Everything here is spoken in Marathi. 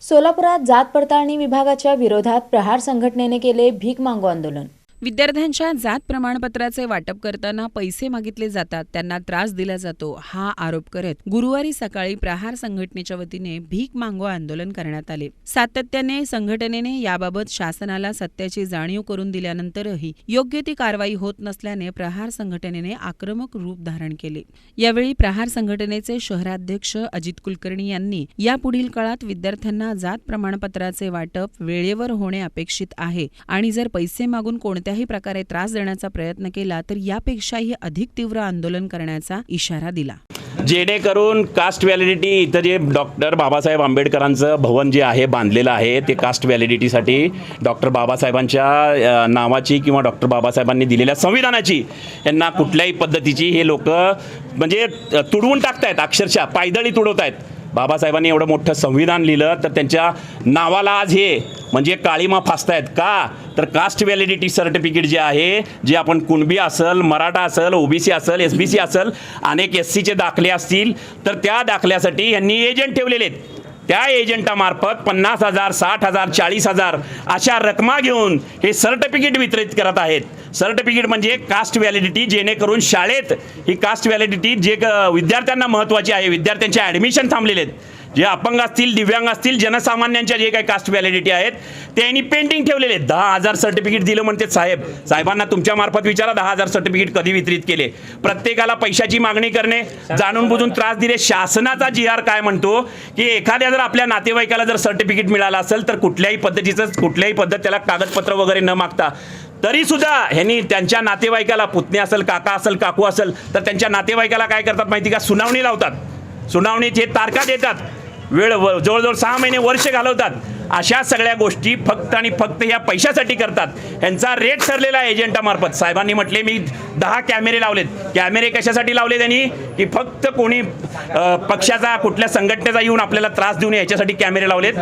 सोलापुरात जात पडताळणी विभागाच्या विरोधात प्रहार संघटनेने केले भीक मागो आंदोलन। विद्यार्थ्यांच्या जात प्रमाणपत्राचे वाटप करताना पैसे मागितले जातात, त्यांना त्रास दिला जातो, हा आरोप करत गुरुवारी सकाळी प्रहार संघटनेच्या वतीने भीक मागो आंदोलन करण्यात आले। सातत्याने संघटनेने याबाबत शासनाला सत्याची जाणीव करून दिल्यानंतरही योग्य ती कारवाई होत नसल्याने प्रहार संघटनेने आक्रमक रूप धारण केले। यावेळी प्रहार संघटनेचे शहराध्यक्ष अजित कुलकर्णी यांनी यापुढील काळात विद्यार्थ्यांना जात प्रमाणपत्राचे वाटप वेळेवर होणे अपेक्षित आहे आणि जर पैसे मागून कोणत्याही प्रकारे त्रास देण्याचा प्रयत्न केला तर यापेक्षाही अधिक तीव्र आंदोलन करण्याचा इशारा दिला। जेणेकरून कास्ट व्हॅलिडिटी इथं जे डॉक्टर बाबासाहेब आंबेडकरांचं भवन जे आहे बांधलेलं आहे ते कास्ट व्हॅलिडिटीसाठी डॉक्टर बाबासाहेबांच्या नावाची किंवा डॉक्टर बाबासाहेबांनी दिलेल्या संविधानाची यांना कुठल्याही पद्धतीची हे लोक म्हणजे तुडवून टाकतायत, अक्षरशः पायदळी तुडवतायत। बाबासाहेबांनी एवढं मोठं संविधान लिहिलं तर त्यांच्या नावाला आज हे म्हणजे काळीमा फासतायत का? तर कास्ट व्हॅलिडिटी सर्टिफिकेट जे आहे, जे आपण कुणबी असेल, मराठा असेल, ओबीसी असेल, एसबीसी असेल, अनेक एससीचे दाखले असतील तर त्या दाखल्यासाठी यांनी एजंट ठेवलेले आहेत। त्या एजंटामार्फत 50,000, 60,000, 40,000 अशा रकमा घेऊन हे सर्टिफिकेट वितरित करत आहेत। सर्टिफिकेट म्हणजे कास्ट व्हॅलिडिटी, जेणेकरून शाळेत ही कास्ट व्हॅलिडिटी जे विद्यार्थ्यांना महत्त्वाची आहे, विद्यार्थ्यांचे ॲडमिशन थांबलेले आहेत, जे अपंग असतील, दिव्यांग असतील, जनसामान्यांच्या जे काही कास्ट व्हॅलिडिटी आहेत त्यांनी पेंडिंग ठेवलेले आहेत। 10,000 सर्टिफिकेट दिलं म्हणते साहेबांना तुमच्या मार्फत विचारा 10,000 सर्टिफिकेट कधी वितरित केले। प्रत्येकाला पैशाची मागणी करणे, जाणून बुजून त्रास दिले। शासनाचा GR काय म्हणतो की एखाद्या जर आपल्या नातेवाईकाला जर सर्टिफिकेट मिळालं असेल तर कुठल्याही पद्धत त्याला कागदपत्र वगैरे न मागता तरी सुद्धा ह्यांनी त्यांच्या नातेवाईकाला, पुतणे असेल, काका असेल, काकू असेल, तर त्यांच्या नातेवाईकाला काय करतात माहिती का? सुनावणी लावतात। सुनावणीचे तारखा देतात, वेळ जवळजवळ 6 महिने, वर्ष घालवतात। अशा सगळ्या गोष्टी फक्त आणि फक्त या पैशासाठी करतात। ह्यांचा रेट ठरलेला आहे एजंटामार्फत। साहेबांनी म्हटले मी 10 कॅमेरे लावलेत। कॅमेरे कशासाठी लावले त्यांनी? की फक्त कोणी पक्षाचा, कुठल्या संघटनेचा येऊन आपल्याला त्रास देऊ नये याच्यासाठी कॅमेरे लावलेत।